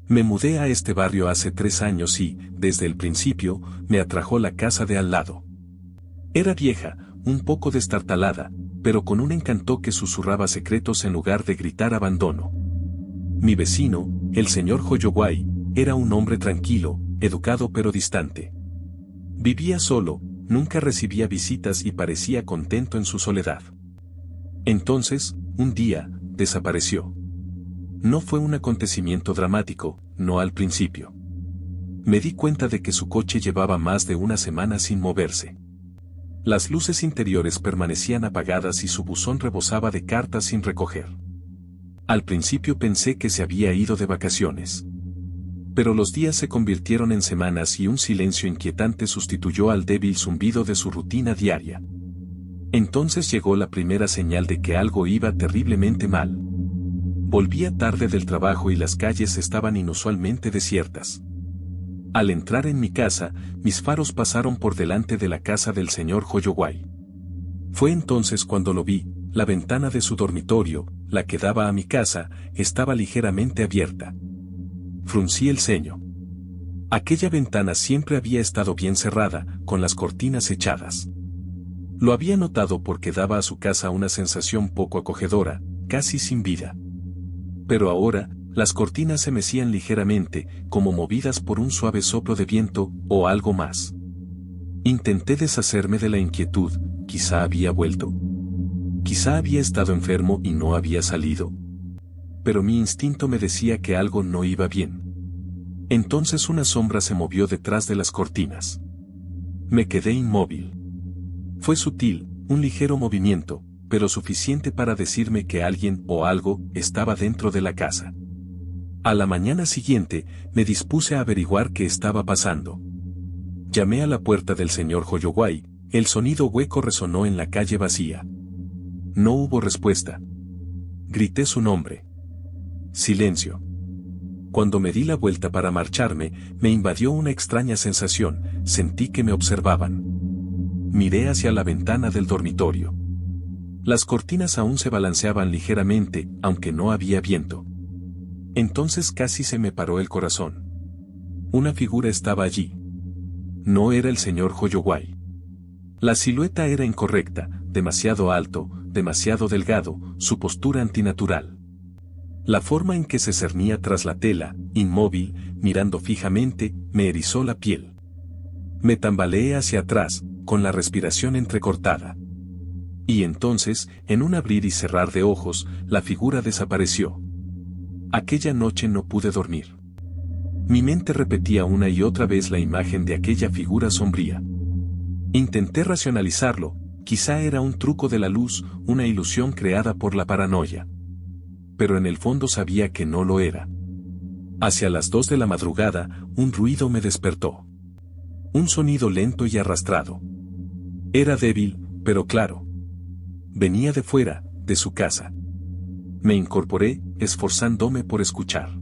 Me mudé a este barrio hace 3 años y, desde el principio, me atrajo la casa de al lado. Era vieja, un poco destartalada, pero con un encanto que susurraba secretos en lugar de gritar abandono. Mi vecino, el señor Hoyowai, era un hombre tranquilo, educado pero distante. Vivía solo, nunca recibía visitas y parecía contento en su soledad. Entonces, un día, desapareció. No fue un acontecimiento dramático, no al principio. Me di cuenta de que su coche llevaba más de una semana sin moverse. Las luces interiores permanecían apagadas y su buzón rebosaba de cartas sin recoger. Al principio pensé que se había ido de vacaciones. Pero los días se convirtieron en semanas y un silencio inquietante sustituyó al débil zumbido de su rutina diaria. Entonces llegó la primera señal de que algo iba terriblemente mal. Volvía tarde del trabajo y las calles estaban inusualmente desiertas. Al entrar en mi casa, mis faros pasaron por delante de la casa del señor Hoyowai. Fue entonces cuando lo vi. La ventana de su dormitorio, la que daba a mi casa, estaba ligeramente abierta. Fruncí el ceño. Aquella ventana siempre había estado bien cerrada, con las cortinas echadas. Lo había notado porque daba a su casa una sensación poco acogedora, casi sin vida. Pero ahora, las cortinas se mecían ligeramente, como movidas por un suave soplo de viento, o algo más. Intenté deshacerme de la inquietud, quizá había vuelto. Quizá había estado enfermo y no había salido. Pero mi instinto me decía que algo no iba bien. Entonces una sombra se movió detrás de las cortinas. Me quedé inmóvil. Fue sutil, un ligero movimiento, pero suficiente para decirme que alguien o algo estaba dentro de la casa. A la mañana siguiente, me dispuse a averiguar qué estaba pasando. Llamé a la puerta del señor Hoyowai, el sonido hueco resonó en la calle vacía. No hubo respuesta. Grité su nombre. Silencio. Cuando me di la vuelta para marcharme, me invadió una extraña sensación, sentí que me observaban. Miré hacia la ventana del dormitorio. Las cortinas aún se balanceaban ligeramente, aunque no había viento. Entonces casi se me paró el corazón. Una figura estaba allí. No era el señor Hoyowai. La silueta era incorrecta, demasiado alto, demasiado delgado, su postura antinatural. La forma en que se cernía tras la tela, inmóvil, mirando fijamente, me erizó la piel. Me tambaleé hacia atrás, con la respiración entrecortada. Y entonces, en un abrir y cerrar de ojos, la figura desapareció. Aquella noche no pude dormir. Mi mente repetía una y otra vez la imagen de aquella figura sombría. Intenté racionalizarlo, quizá era un truco de la luz, una ilusión creada por la paranoia. Pero en el fondo sabía que no lo era. Hacia las 2 de la madrugada, un ruido me despertó. Un sonido lento y arrastrado. Era débil, pero claro. Venía de fuera, de su casa. Me incorporé, esforzándome por escuchar.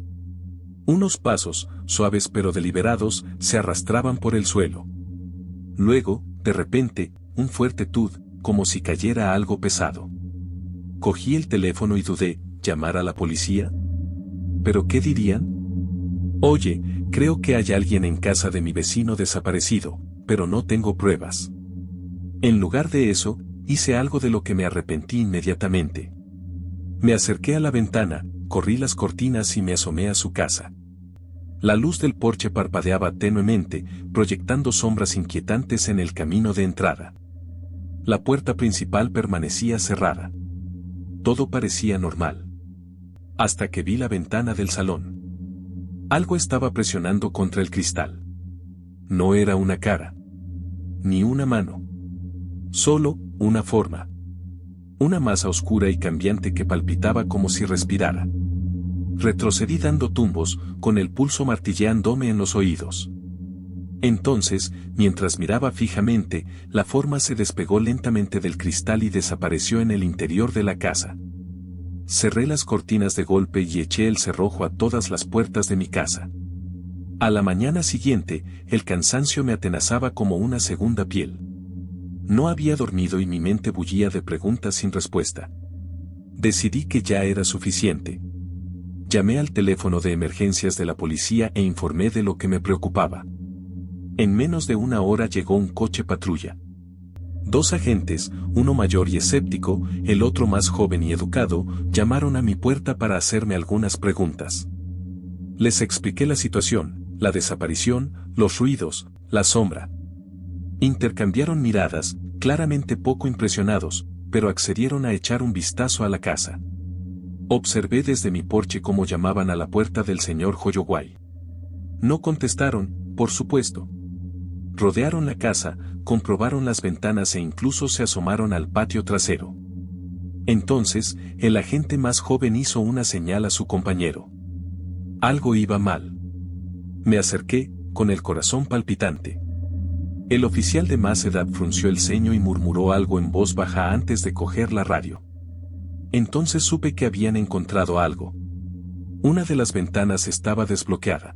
Unos pasos, suaves pero deliberados, se arrastraban por el suelo. Luego, de repente, un fuerte tud, como si cayera algo pesado. Cogí el teléfono y dudé, ¿llamar a la policía? ¿Pero qué dirían? Oye, creo que hay alguien en casa de mi vecino desaparecido, pero no tengo pruebas. En lugar de eso, hice algo de lo que me arrepentí inmediatamente. Me acerqué a la ventana, corrí las cortinas y me asomé a su casa. La luz del porche parpadeaba tenuemente, proyectando sombras inquietantes en el camino de entrada. La puerta principal permanecía cerrada. Todo parecía normal. Hasta que vi la ventana del salón. Algo estaba presionando contra el cristal. No era una cara. Ni una mano. Solo, una forma. Una masa oscura y cambiante que palpitaba como si respirara. Retrocedí dando tumbos, con el pulso martilleándome en los oídos. Entonces, mientras miraba fijamente, la forma se despegó lentamente del cristal y desapareció en el interior de la casa. Cerré las cortinas de golpe y eché el cerrojo a todas las puertas de mi casa. A la mañana siguiente, el cansancio me atenazaba como una segunda piel. No había dormido y mi mente bullía de preguntas sin respuesta. Decidí que ya era suficiente. Llamé al teléfono de emergencias de la policía e informé de lo que me preocupaba. En menos de una hora llegó un coche patrulla. 2 agentes, uno mayor y escéptico, el otro más joven y educado, llamaron a mi puerta para hacerme algunas preguntas. Les expliqué la situación, la desaparición, los ruidos, la sombra. Intercambiaron miradas, claramente poco impresionados, pero accedieron a echar un vistazo a la casa. Observé desde mi porche cómo llamaban a la puerta del señor Hoyoway. No contestaron, por supuesto. Rodearon la casa, comprobaron las ventanas e incluso se asomaron al patio trasero. Entonces, el agente más joven hizo una señal a su compañero. Algo iba mal. Me acerqué, con el corazón palpitante. El oficial de más edad frunció el ceño y murmuró algo en voz baja antes de coger la radio. Entonces supe que habían encontrado algo. Una de las ventanas estaba desbloqueada.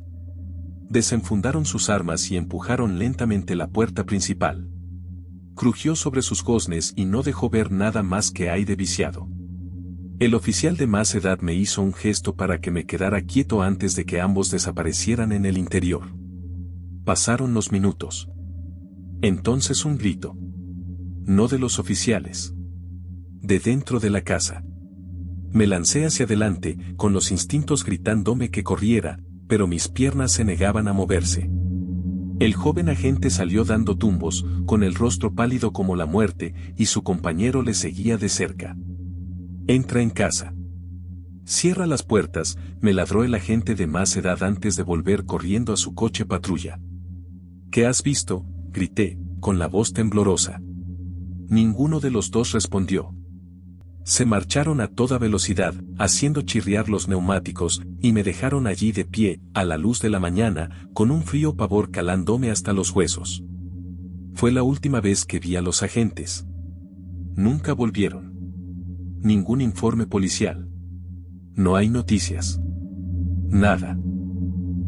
Desenfundaron sus armas y empujaron lentamente la puerta principal. Crujió sobre sus goznes y no dejó ver nada más que aire viciado. El oficial de más edad me hizo un gesto para que me quedara quieto antes de que ambos desaparecieran en el interior. Pasaron los minutos. Entonces un grito. No de los oficiales. De dentro de la casa. Me lancé hacia adelante, con los instintos gritándome que corriera, pero mis piernas se negaban a moverse. El joven agente salió dando tumbos, con el rostro pálido como la muerte, y su compañero le seguía de cerca. Entra en casa. Cierra las puertas, me ladró el agente de más edad antes de volver corriendo a su coche patrulla. ¿Qué has visto?, grité, con la voz temblorosa. Ninguno de los dos respondió. Se marcharon a toda velocidad, haciendo chirriar los neumáticos, y me dejaron allí de pie, a la luz de la mañana, con un frío pavor calándome hasta los huesos. Fue la última vez que vi a los agentes. Nunca volvieron. Ningún informe policial. No hay noticias. Nada.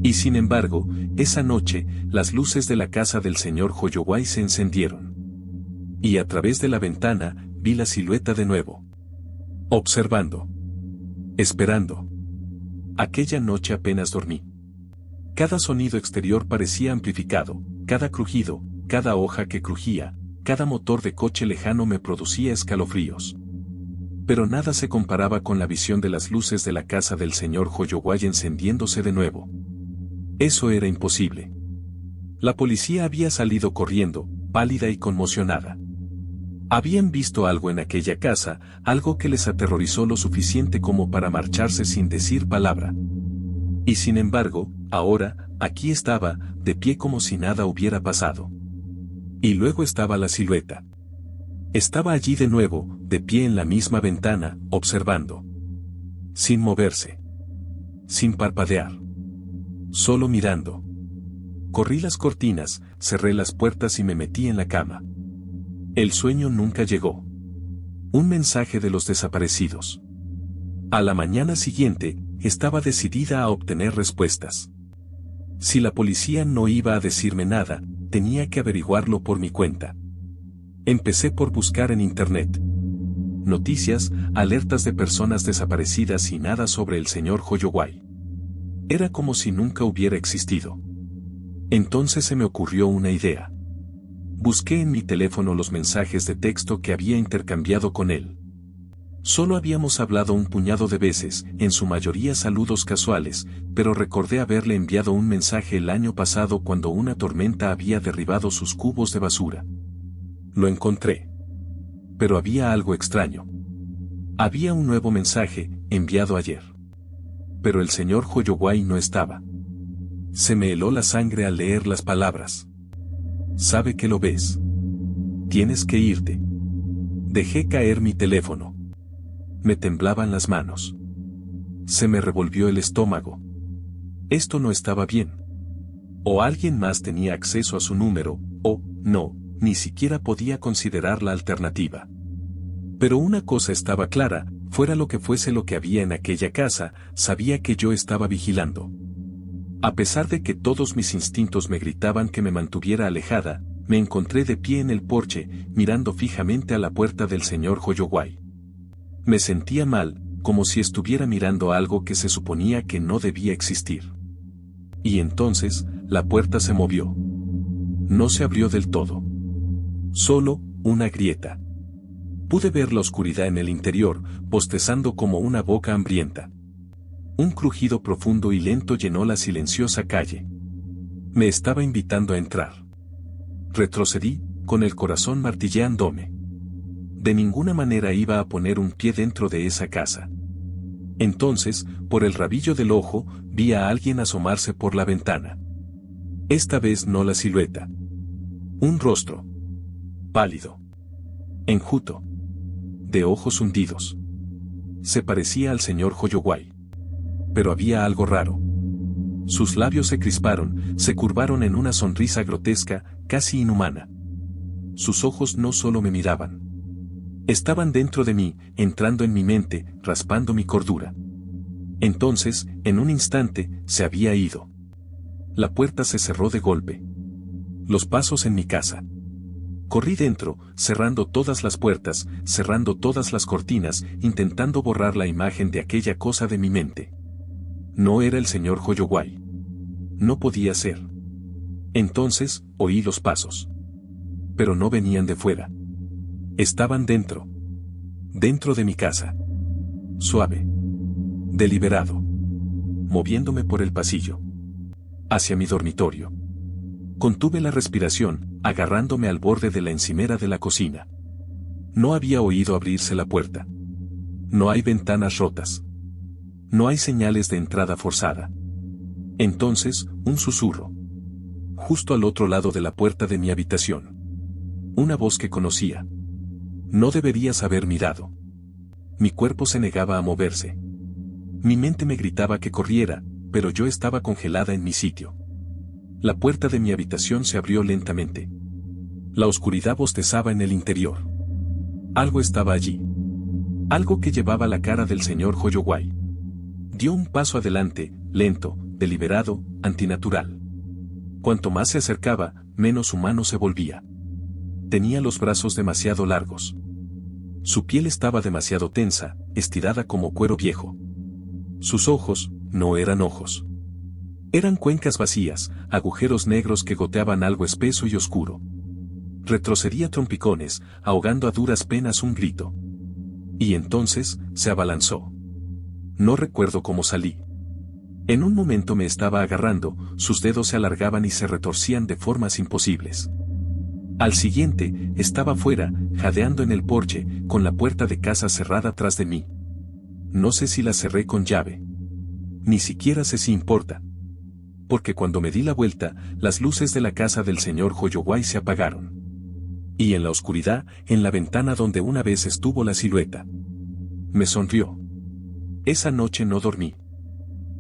Y sin embargo, esa noche, las luces de la casa del señor Hoyoway se encendieron. Y a través de la ventana, vi la silueta de nuevo. Observando. Esperando. Aquella noche apenas dormí. Cada sonido exterior parecía amplificado, cada crujido, cada hoja que crujía, cada motor de coche lejano me producía escalofríos. Pero nada se comparaba con la visión de las luces de la casa del señor Hoyoway encendiéndose de nuevo. Eso era imposible. La policía había salido corriendo, pálida y conmocionada. Habían visto algo en aquella casa, algo que les aterrorizó lo suficiente como para marcharse sin decir palabra. Y sin embargo, ahora, aquí estaba, de pie como si nada hubiera pasado. Y luego estaba la silueta. Estaba allí de nuevo, de pie en la misma ventana, observando. Sin moverse. Sin parpadear. Solo mirando. Corrí las cortinas, cerré las puertas y me metí en la cama. El sueño nunca llegó. Un mensaje de los desaparecidos. A la mañana siguiente, estaba decidida a obtener respuestas. Si la policía no iba a decirme nada, tenía que averiguarlo por mi cuenta. Empecé por buscar en internet. Noticias, alertas de personas desaparecidas y nada sobre el señor Hoyoway. Era como si nunca hubiera existido. Entonces se me ocurrió una idea. Busqué en mi teléfono los mensajes de texto que había intercambiado con él. Solo habíamos hablado un puñado de veces, en su mayoría saludos casuales, pero recordé haberle enviado un mensaje el año pasado cuando una tormenta había derribado sus cubos de basura. Lo encontré. Pero había algo extraño. Había un nuevo mensaje, enviado ayer. Pero el señor Hoyoway no estaba. Se me heló la sangre al leer las palabras. Sabe que lo ves. Tienes que irte. Dejé caer mi teléfono. Me temblaban las manos. Se me revolvió el estómago. Esto no estaba bien. O alguien más tenía acceso a su número, o, no, ni siquiera podía considerar la alternativa. Pero una cosa estaba clara, fuera lo que fuese lo que había en aquella casa, sabía que yo estaba vigilando. A pesar de que todos mis instintos me gritaban que me mantuviera alejada, me encontré de pie en el porche, mirando fijamente a la puerta del señor Hoyoway. Me sentía mal, como si estuviera mirando algo que se suponía que no debía existir. Y entonces, la puerta se movió. No se abrió del todo. Solo, una grieta. Pude ver la oscuridad en el interior, bostezando como una boca hambrienta. Un crujido profundo y lento llenó la silenciosa calle. Me estaba invitando a entrar. Retrocedí, con el corazón martilleándome. De ninguna manera iba a poner un pie dentro de esa casa. Entonces, por el rabillo del ojo, vi a alguien asomarse por la ventana. Esta vez no la silueta. Un rostro. Pálido. Enjuto. De ojos hundidos. Se parecía al señor Holloway. Pero había algo raro. Sus labios se crisparon, se curvaron en una sonrisa grotesca, casi inhumana. Sus ojos no solo me miraban. Estaban dentro de mí, entrando en mi mente, raspando mi cordura. Entonces, en un instante, se había ido. La puerta se cerró de golpe. Los pasos en mi casa. Corrí dentro, cerrando todas las puertas, cerrando todas las cortinas, intentando borrar la imagen de aquella cosa de mi mente. No era el señor Holloway. No podía ser. Entonces, oí los pasos. Pero no venían de fuera. Estaban dentro. Dentro de mi casa. Suave. Deliberado. Moviéndome por el pasillo. Hacia mi dormitorio. Contuve la respiración, agarrándome al borde de la encimera de la cocina. No había oído abrirse la puerta. No hay ventanas rotas. No hay señales de entrada forzada. Entonces, un susurro. Justo al otro lado de la puerta de mi habitación. Una voz que conocía. No deberías haber mirado. Mi cuerpo se negaba a moverse. Mi mente me gritaba que corriera, pero yo estaba congelada en mi sitio. La puerta de mi habitación se abrió lentamente. La oscuridad bostezaba en el interior. Algo estaba allí. Algo que llevaba la cara del señor Holloway. Dio un paso adelante, lento, deliberado, antinatural. Cuanto más se acercaba, menos humano se volvía. Tenía los brazos demasiado largos. Su piel estaba demasiado tensa, estirada como cuero viejo. Sus ojos, no eran ojos. Eran cuencas vacías, agujeros negros que goteaban algo espeso y oscuro. Retrocedí a trompicones, ahogando a duras penas un grito. Y entonces, se abalanzó. No recuerdo cómo salí. En un momento me estaba agarrando, sus dedos se alargaban y se retorcían de formas imposibles. Al siguiente, estaba fuera, jadeando en el porche, con la puerta de casa cerrada tras de mí. No sé si la cerré con llave. Ni siquiera sé si importa. Porque cuando me di la vuelta, las luces de la casa del señor Holloway se apagaron. Y en la oscuridad, en la ventana donde una vez estuvo la silueta. Me sonrió. Esa noche no dormí.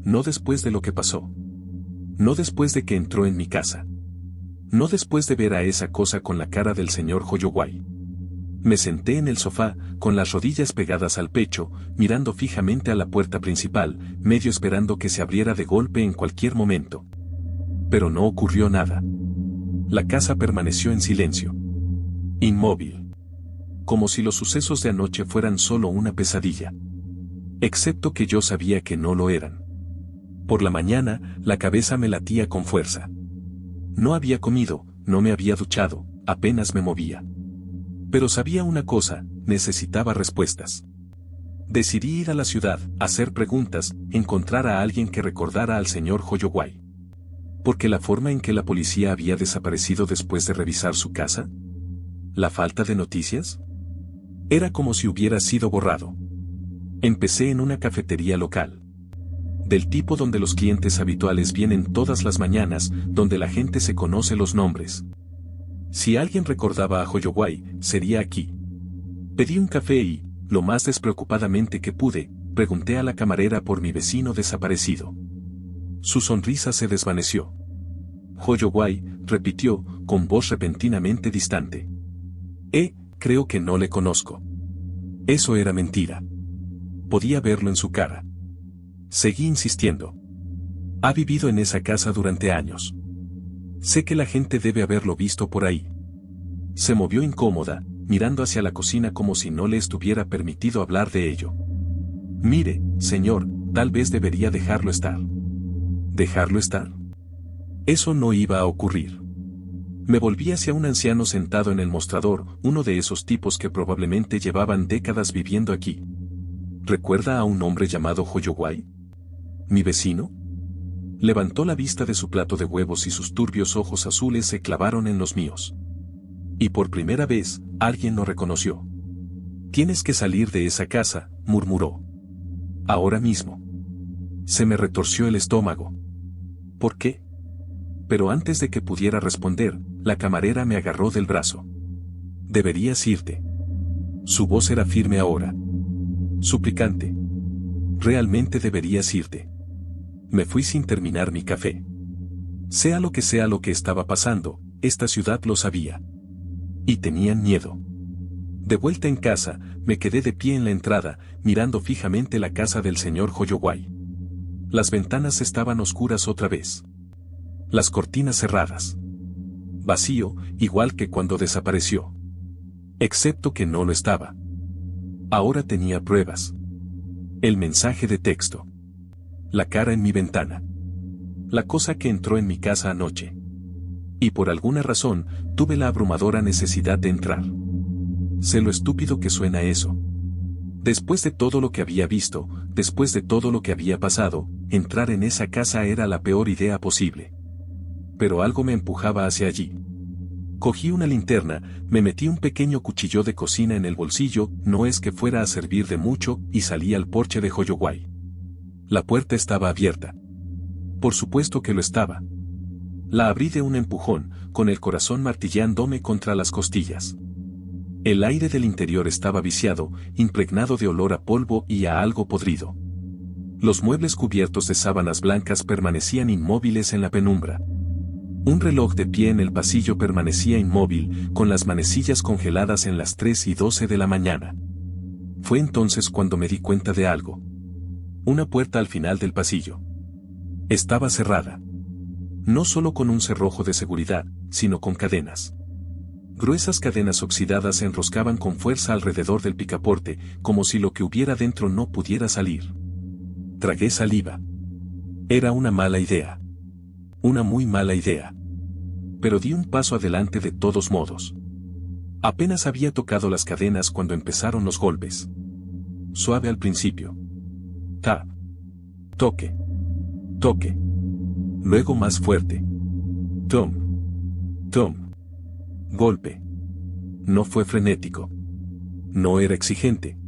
No después de lo que pasó. No después de que entró en mi casa. No después de ver a esa cosa con la cara del señor Holloway. Me senté en el sofá, con las rodillas pegadas al pecho, mirando fijamente a la puerta principal, medio esperando que se abriera de golpe en cualquier momento. Pero no ocurrió nada. La casa permaneció en silencio. Inmóvil. Como si los sucesos de anoche fueran solo una pesadilla. Excepto que yo sabía que no lo eran. Por la mañana, la cabeza me latía con fuerza. No había comido, no me había duchado, apenas me movía. Pero sabía una cosa, necesitaba respuestas. Decidí ir a la ciudad, hacer preguntas, encontrar a alguien que recordara al señor Holloway. Porque la forma en que la policía había desaparecido después de revisar su casa. ¿La falta de noticias? Era como si hubiera sido borrado. Empecé en una cafetería local. Del tipo donde los clientes habituales vienen todas las mañanas, donde la gente se conoce los nombres. Si alguien recordaba a Holloway, sería aquí. Pedí un café y, lo más despreocupadamente que pude, pregunté a la camarera por mi vecino desaparecido. Su sonrisa se desvaneció. Holloway, repitió, con voz repentinamente distante. Creo que no le conozco. Eso era mentira. Podía verlo en su cara. Seguí insistiendo. Ha vivido en esa casa durante años. Sé que la gente debe haberlo visto por ahí. Se movió incómoda, mirando hacia la cocina como si no le estuviera permitido hablar de ello. Mire, señor, tal vez debería dejarlo estar. ¿Dejarlo estar? Eso no iba a ocurrir. Me volví hacia un anciano sentado en el mostrador, uno de esos tipos que probablemente llevaban décadas viviendo aquí. ¿Recuerda a un hombre llamado Hoyowai? ¿Mi vecino? Levantó la vista de su plato de huevos y sus turbios ojos azules se clavaron en los míos. Y por primera vez, alguien lo reconoció. Tienes que salir de esa casa, murmuró. Ahora mismo. Se me retorció el estómago. ¿Por qué? Pero antes de que pudiera responder, la camarera me agarró del brazo. Deberías irte. Su voz era firme ahora. Suplicante. Realmente deberías irte. Me fui sin terminar mi café. Sea lo que estaba pasando, esta ciudad lo sabía. Y tenían miedo. De vuelta en casa, me quedé de pie en la entrada, mirando fijamente la casa del señor Hoyowai. Las ventanas estaban oscuras otra vez. Las cortinas cerradas. Vacío, igual que cuando desapareció. Excepto que no lo estaba. Ahora tenía pruebas. El mensaje de texto. La cara en mi ventana. La cosa que entró en mi casa anoche. Y por alguna razón, tuve la abrumadora necesidad de entrar. Sé lo estúpido que suena eso. Después de todo lo que había visto, después de todo lo que había pasado, entrar en esa casa era la peor idea posible. Pero algo me empujaba hacia allí. Cogí una linterna, me metí un pequeño cuchillo de cocina en el bolsillo, no es que fuera a servir de mucho, y salí al porche de Hoyowai. La puerta estaba abierta. Por supuesto que lo estaba. La abrí de un empujón, con el corazón martillándome contra las costillas. El aire del interior estaba viciado, impregnado de olor a polvo y a algo podrido. Los muebles cubiertos de sábanas blancas permanecían inmóviles en la penumbra. Un reloj de pie en el pasillo permanecía inmóvil, con las manecillas congeladas en las 3:12 de la mañana. Fue entonces cuando me di cuenta de algo. Una puerta al final del pasillo. Estaba cerrada. No solo con un cerrojo de seguridad, sino con cadenas. Gruesas cadenas oxidadas se enroscaban con fuerza alrededor del picaporte, como si lo que hubiera dentro no pudiera salir. Tragué saliva. Era una mala idea. Una muy mala idea. Pero di un paso adelante de todos modos. Apenas había tocado las cadenas cuando empezaron los golpes. Suave al principio. Tap. Toque. Toque. Luego más fuerte. Tom. Tom. Golpe. No fue frenético. No era exigente.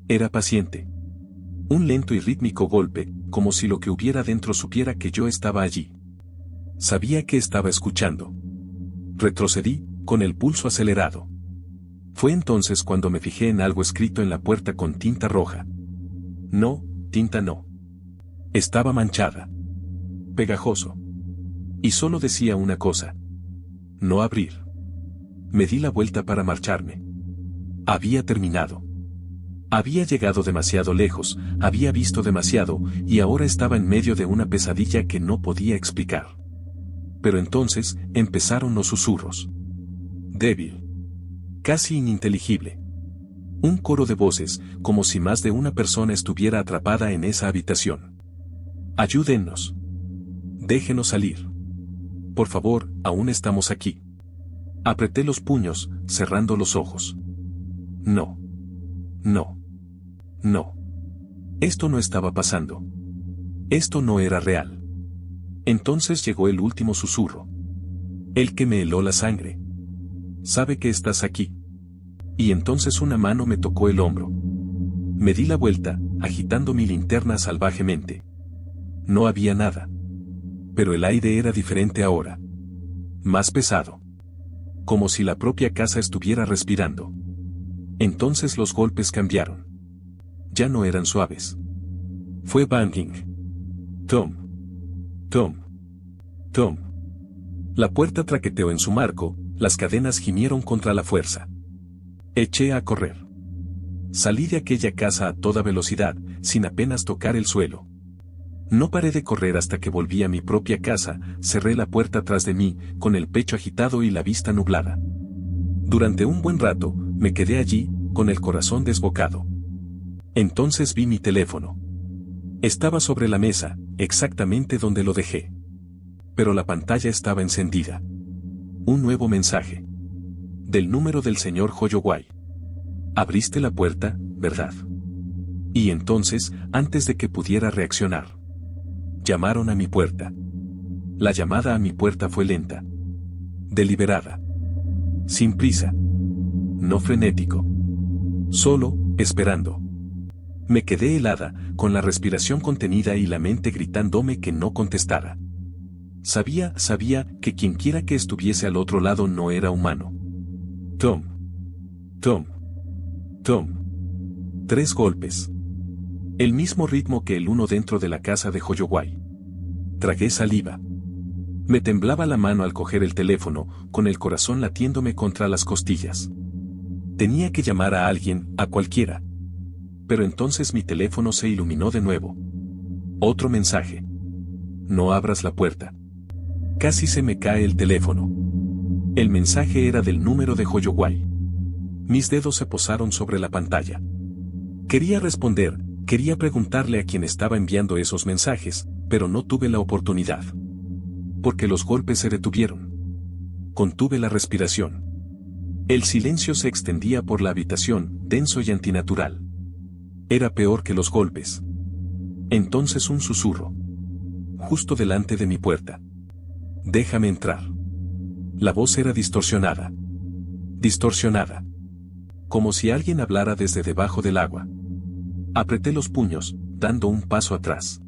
Era paciente. Un lento y rítmico golpe, como si lo que hubiera dentro supiera que yo estaba allí. Sabía que estaba escuchando. Retrocedí, con el pulso acelerado. Fue entonces cuando me fijé en algo escrito en la puerta con tinta roja. No, tinta no. Estaba manchada. Pegajoso. Y solo decía una cosa. No abrir. Me di la vuelta para marcharme. Había terminado. Había llegado demasiado lejos, había visto demasiado, y ahora estaba en medio de una pesadilla que no podía explicar. Pero entonces, empezaron los susurros. Débil. Casi ininteligible. Un coro de voces, como si más de una persona estuviera atrapada en esa habitación. Ayúdennos. Déjenos salir. Por favor, aún estamos aquí. Apreté los puños, cerrando los ojos. No. No. No. Esto no estaba pasando. Esto no era real. Entonces llegó el último susurro. El que me heló la sangre. Sabe que estás aquí. Y entonces una mano me tocó el hombro. Me di la vuelta, agitando mi linterna salvajemente. No había nada. Pero el aire era diferente ahora. Más pesado. Como si la propia casa estuviera respirando. Entonces los golpes cambiaron. Ya no eran suaves. Fue banging. Tom. Tom. Tom. La puerta traqueteó en su marco, las cadenas gimieron contra la fuerza. Eché a correr. Salí de aquella casa a toda velocidad, sin apenas tocar el suelo. No paré de correr hasta que volví a mi propia casa, cerré la puerta tras de mí, con el pecho agitado y la vista nublada. Durante un buen rato, me quedé allí, con el corazón desbocado. Entonces vi mi teléfono. Estaba sobre la mesa, exactamente donde lo dejé. Pero la pantalla estaba encendida. Un nuevo mensaje. Del número del señor Holloway. Abriste la puerta, ¿verdad? Y entonces, antes de que pudiera reaccionar, llamaron a mi puerta. La llamada a mi puerta fue lenta. Deliberada. Sin prisa. No frenético. Solo, esperando. Me quedé helada, con la respiración contenida y la mente gritándome que no contestara. Sabía que quienquiera que estuviese al otro lado no era humano. Tom. Tom. Tom. 3 golpes. El mismo ritmo que el uno dentro de la casa de Holloway. Tragué saliva. Me temblaba la mano al coger el teléfono, con el corazón latiéndome contra las costillas. Tenía que llamar a alguien, a cualquiera. Pero entonces mi teléfono se iluminó de nuevo. Otro mensaje. No abras la puerta. Casi se me cae el teléfono. El mensaje era del número de Holloway. Mis dedos se posaron sobre la pantalla. Quería responder, quería preguntarle a quien estaba enviando esos mensajes, pero no tuve la oportunidad. Porque los golpes se detuvieron. Contuve la respiración. El silencio se extendía por la habitación, denso y antinatural. Era peor que los golpes. Entonces un susurro. Justo delante de mi puerta. Déjame entrar. La voz era distorsionada. Distorsionada. Como si alguien hablara desde debajo del agua. Apreté los puños, dando un paso atrás.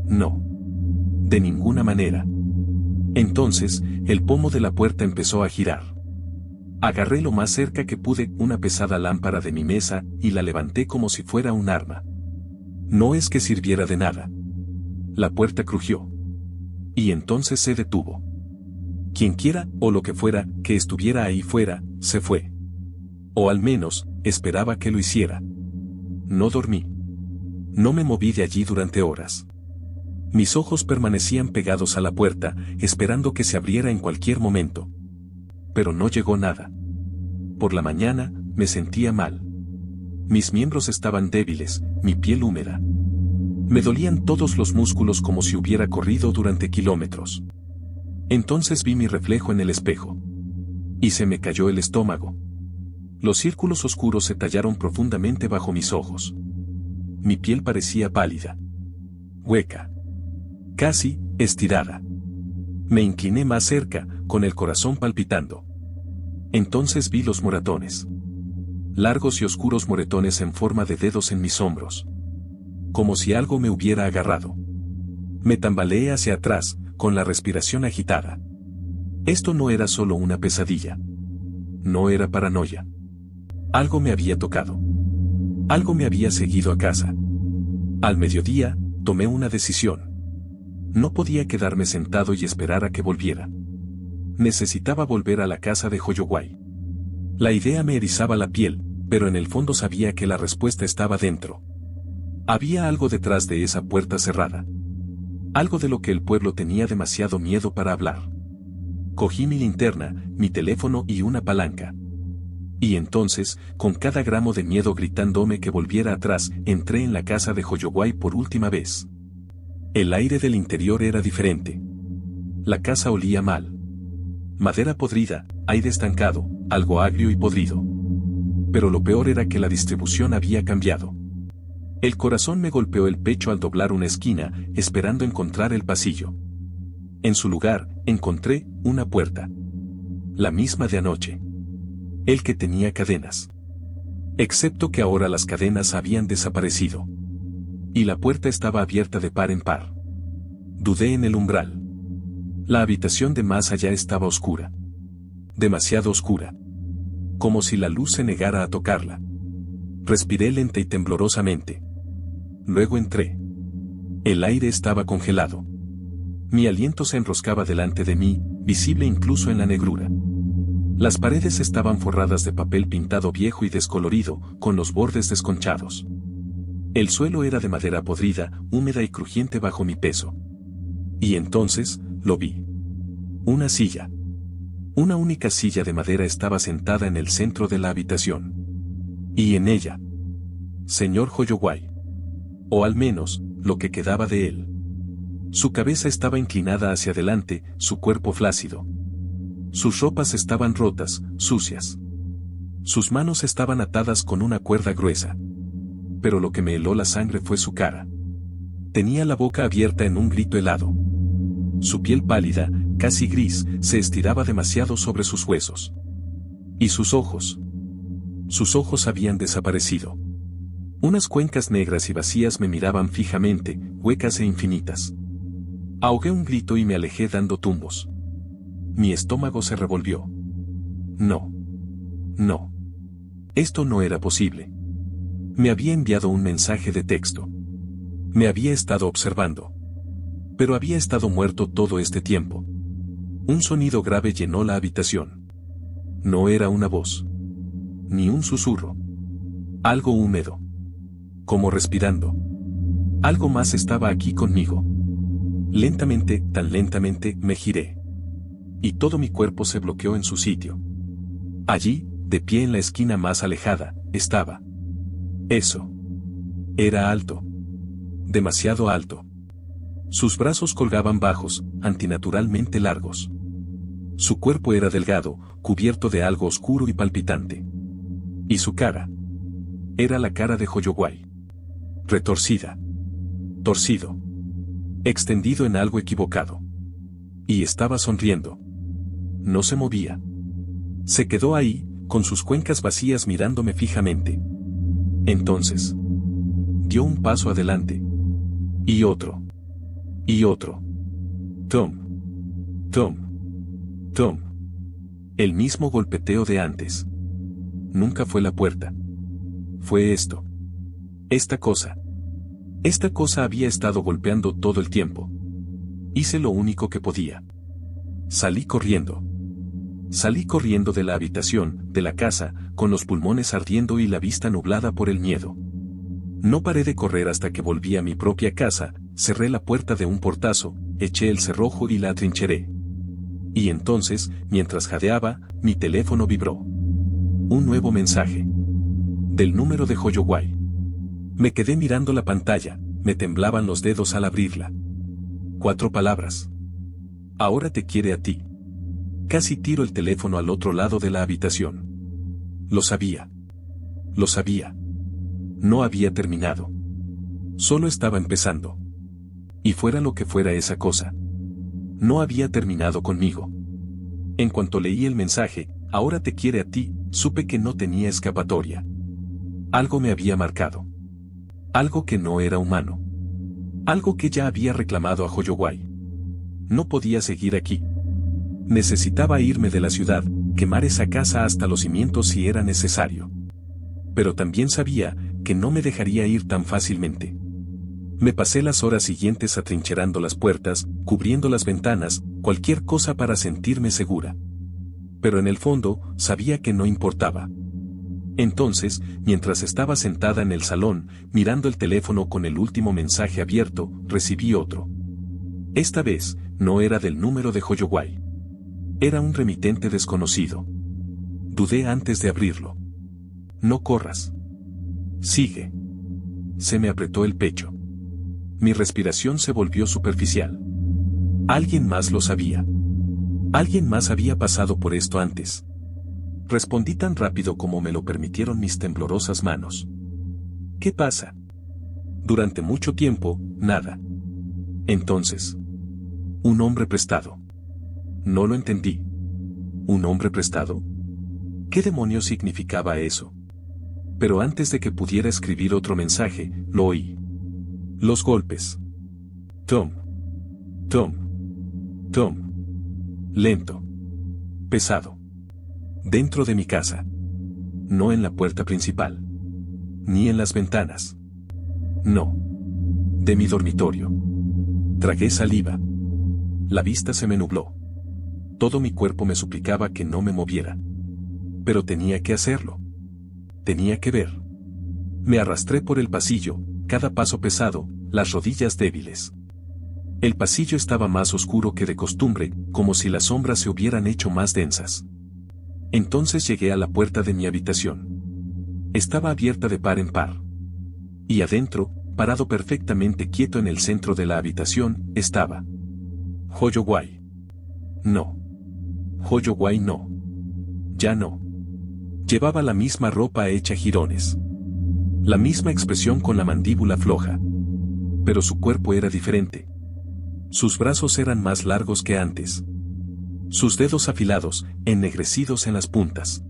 No. De ninguna manera. Entonces, el pomo de la puerta empezó a girar. Agarré lo más cerca que pude una pesada lámpara de mi mesa y la levanté como si fuera un arma. No es que sirviera de nada. La puerta crujió. Y entonces se detuvo. Quienquiera, o lo que fuera, que estuviera ahí fuera, se fue. O al menos, esperaba que lo hiciera. No dormí. No me moví de allí durante horas. Mis ojos permanecían pegados a la puerta, esperando que se abriera en cualquier momento. Pero no llegó nada. Por la mañana, me sentía mal. Mis miembros estaban débiles, mi piel húmeda. Me dolían todos los músculos como si hubiera corrido durante kilómetros. Entonces vi mi reflejo en el espejo. Y se me cayó el estómago. Los círculos oscuros se tallaron profundamente bajo mis ojos. Mi piel parecía pálida. Hueca. Casi, estirada. Me incliné más cerca, con el corazón palpitando. Entonces vi los moratones. Largos y oscuros moretones en forma de dedos en mis hombros. Como si algo me hubiera agarrado. Me tambaleé hacia atrás, con la respiración agitada. Esto no era solo una pesadilla. No era paranoia. Algo me había tocado. Algo me había seguido a casa. Al mediodía, tomé una decisión. No podía quedarme sentado y esperar a que volviera. Necesitaba volver a la casa de Holloway. La idea me erizaba la piel, pero en el fondo sabía que la respuesta estaba dentro. Había algo detrás de esa puerta cerrada. Algo de lo que el pueblo tenía demasiado miedo para hablar. Cogí mi linterna, mi teléfono y una palanca. Y entonces, con cada gramo de miedo gritándome que volviera atrás, entré en la casa de Holloway por última vez. El aire del interior era diferente. La casa olía mal. Madera podrida, aire estancado, algo agrio y podrido. Pero lo peor era que la distribución había cambiado. El corazón me golpeó el pecho al doblar una esquina, esperando encontrar el pasillo. En su lugar, encontré una puerta. La misma de anoche. El que tenía cadenas. Excepto que ahora las cadenas habían desaparecido. Y la puerta estaba abierta de par en par. Dudé en el umbral. La habitación de más allá estaba oscura. Demasiado oscura. Como si la luz se negara a tocarla. Respiré lenta y temblorosamente. Luego entré. El aire estaba congelado. Mi aliento se enroscaba delante de mí, visible incluso en la negrura. Las paredes estaban forradas de papel pintado viejo y descolorido, con los bordes desconchados. El suelo era de madera podrida, húmeda y crujiente bajo mi peso. Y entonces, lo vi. Una silla. Una única silla de madera estaba sentada en el centro de la habitación. Y en ella, Señor Holloway. O al menos, lo que quedaba de él. Su cabeza estaba inclinada hacia adelante, su cuerpo flácido. Sus ropas estaban rotas, sucias. Sus manos estaban atadas con una cuerda gruesa. Pero lo que me heló la sangre fue su cara. Tenía la boca abierta en un grito helado. Su piel pálida, casi gris, se estiraba demasiado sobre sus huesos. Y sus ojos. Sus ojos habían desaparecido. Unas cuencas negras y vacías me miraban fijamente, huecas e infinitas. Ahogué un grito y me alejé dando tumbos. Mi estómago se revolvió. No. No. Esto no era posible. Me había enviado un mensaje de texto. Me había estado observando. Pero había estado muerto todo este tiempo. Un sonido grave llenó la habitación. No era una voz. Ni un susurro. Algo húmedo. Como respirando. Algo más estaba aquí conmigo. Lentamente, tan lentamente, me giré. Y todo mi cuerpo se bloqueó en su sitio. Allí, de pie en la esquina más alejada, estaba. Eso. Era alto. Demasiado alto. Sus brazos colgaban bajos, antinaturalmente largos. Su cuerpo era delgado, cubierto de algo oscuro y palpitante. Y su cara. Era la cara de Holloway. Retorcida. Torcido. Extendido en algo equivocado. Y estaba sonriendo. No se movía. Se quedó ahí, con sus cuencas vacías mirándome fijamente. Entonces. Dio un paso adelante. Y otro. Y otro. Tom. Tom. Tom. El mismo golpeteo de antes. Nunca fue la puerta. Fue esto. Esta cosa. Esta cosa había estado golpeando todo el tiempo. Hice lo único que podía. Salí corriendo. Salí corriendo de la habitación, de la casa, con los pulmones ardiendo y la vista nublada por el miedo. No paré de correr hasta que volví a mi propia casa, cerré la puerta de un portazo, eché el cerrojo y la atrincheré. Y entonces, mientras jadeaba, mi teléfono vibró. Un nuevo mensaje. Del número de Holloway. Me quedé mirando la pantalla, me temblaban los dedos al abrirla. 4 palabras. Ahora te quiere a ti. Casi tiro el teléfono al otro lado de la habitación. Lo sabía. Lo sabía. No había terminado. Solo estaba empezando. Y fuera lo que fuera esa cosa. No había terminado conmigo. En cuanto leí el mensaje, ahora te quiere a ti, supe que no tenía escapatoria. Algo me había marcado. Algo que no era humano. Algo que ya había reclamado a Holloway. No podía seguir aquí. Necesitaba irme de la ciudad, quemar esa casa hasta los cimientos si era necesario. Pero también sabía que no me dejaría ir tan fácilmente. Me pasé las horas siguientes atrincherando las puertas, cubriendo las ventanas, cualquier cosa para sentirme segura. Pero en el fondo, sabía que no importaba. Entonces, mientras estaba sentada en el salón, mirando el teléfono con el último mensaje abierto, recibí otro. Esta vez, no era del número de Holloway. Era un remitente desconocido. Dudé antes de abrirlo. No corras. Sigue. Se me apretó el pecho. Mi respiración se volvió superficial. Alguien más lo sabía. Alguien más había pasado por esto antes. Respondí tan rápido como me lo permitieron mis temblorosas manos. ¿Qué pasa? Durante mucho tiempo, nada. Entonces. Un hombre prestado. No lo entendí. ¿Un hombre prestado? ¿Qué demonios significaba eso? Pero antes de que pudiera escribir otro mensaje, lo oí. Los golpes. Tom. Tom. Tom. Lento. Pesado. Dentro de mi casa. No en la puerta principal. Ni en las ventanas. No. De mi dormitorio. Tragué saliva. La vista se me nubló. Todo mi cuerpo me suplicaba que no me moviera. Pero tenía que hacerlo. Tenía que ver. Me arrastré por el pasillo, cada paso pesado, las rodillas débiles. El pasillo estaba más oscuro que de costumbre, como si las sombras se hubieran hecho más densas. Entonces llegué a la puerta de mi habitación. Estaba abierta de par en par. Y adentro, parado perfectamente quieto en el centro de la habitación, estaba Holloway. No. Holloway no. Ya no. Llevaba la misma ropa hecha jirones. La misma expresión con la mandíbula floja. Pero su cuerpo era diferente. Sus brazos eran más largos que antes. Sus dedos afilados, ennegrecidos en las puntas.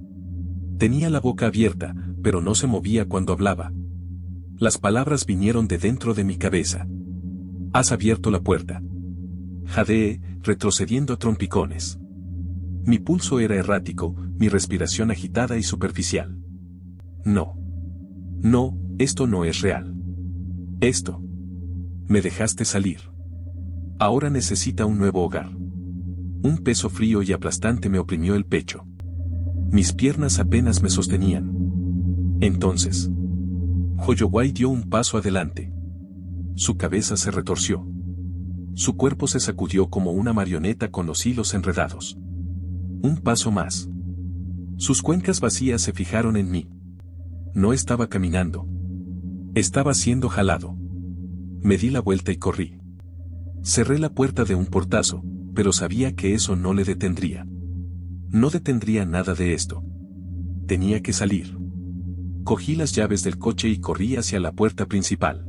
Tenía la boca abierta, pero no se movía cuando hablaba. Las palabras vinieron de dentro de mi cabeza. Has abierto la puerta. Jadeé, retrocediendo a trompicones. Mi pulso era errático, mi respiración agitada y superficial. No. No, esto no es real. Esto. Me dejaste salir. Ahora necesita un nuevo hogar. Un peso frío y aplastante me oprimió el pecho. Mis piernas apenas me sostenían. Entonces, Holloway dio un paso adelante. Su cabeza se retorció. Su cuerpo se sacudió como una marioneta con los hilos enredados. Un paso más. Sus cuencas vacías se fijaron en mí. No estaba caminando. Estaba siendo jalado. Me di la vuelta y corrí. Cerré la puerta de un portazo, pero sabía que eso no le detendría. No detendría nada de esto. Tenía que salir. Cogí las llaves del coche y corrí hacia la puerta principal.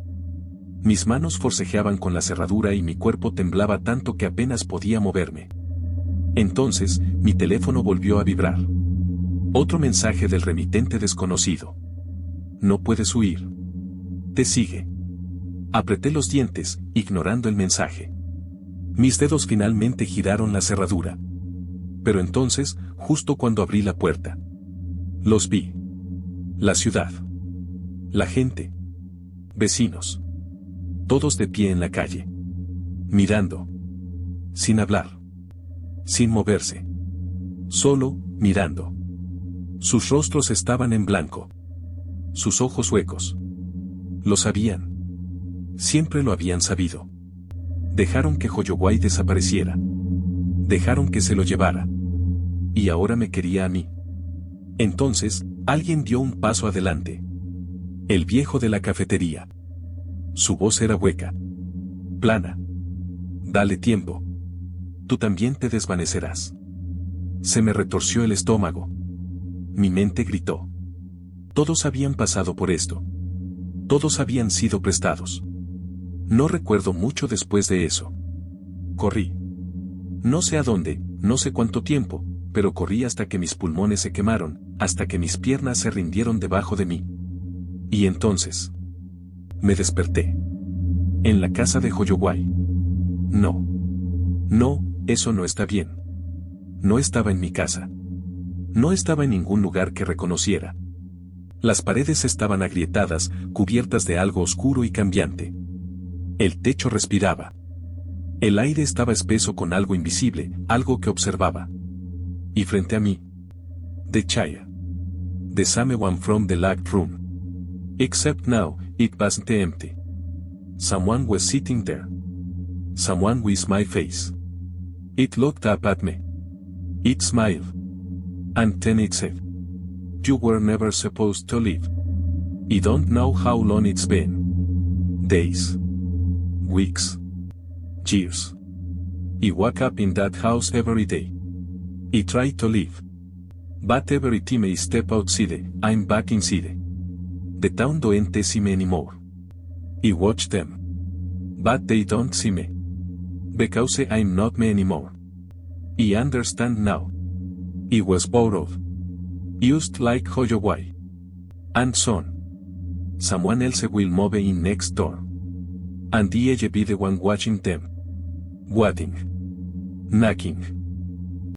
Mis manos forcejeaban con la cerradura y mi cuerpo temblaba tanto que apenas podía moverme. Entonces, mi teléfono volvió a vibrar. Otro mensaje del remitente desconocido. No puedes huir. Te sigue. Apreté los dientes, ignorando el mensaje. Mis dedos finalmente giraron la cerradura. Pero entonces, justo cuando abrí la puerta, los vi. La ciudad. La gente. Vecinos. Todos de pie en la calle. Mirando. Sin hablar. Sin moverse. Solo, mirando. Sus rostros estaban en blanco. Sus ojos huecos. Lo sabían. Siempre lo habían sabido. Dejaron que Holloway desapareciera. Dejaron que se lo llevara. Y ahora me quería a mí. Entonces, alguien dio un paso adelante. El viejo de la cafetería. Su voz era hueca. Plana. Dale tiempo. Tú también te desvanecerás. Se me retorció el estómago. Mi mente gritó. Todos habían pasado por esto. Todos habían sido prestados. No recuerdo mucho después de eso. Corrí. No sé a dónde, no sé cuánto tiempo, pero corrí hasta que mis pulmones se quemaron, hasta que mis piernas se rindieron debajo de mí. Y entonces, me desperté. En la casa de Holloway. No. No, eso no está bien. No estaba en mi casa. No estaba en ningún lugar que reconociera. Las paredes estaban agrietadas, cubiertas de algo oscuro y cambiante. El techo respiraba. El aire estaba espeso con algo invisible, algo que observaba. Y frente a mí, the chair. The same one from the locked room. Except now, it wasn't empty. Someone was sitting there. Someone with my face. It looked up at me. It smiled. And then it said, "You were never supposed to live. I don't know how long it's been. Days. Weeks. Years. I wake up in that house every day. I try to live. But every time I step outside, I'm back inside. The town don't see me anymore. I watch them. But they don't see me. Because I'm not me anymore. I understand now. I was borrowed. Used like Holloway. And son. Someone else will move in next door. And I'll be the one watching them. Waiting. Knocking.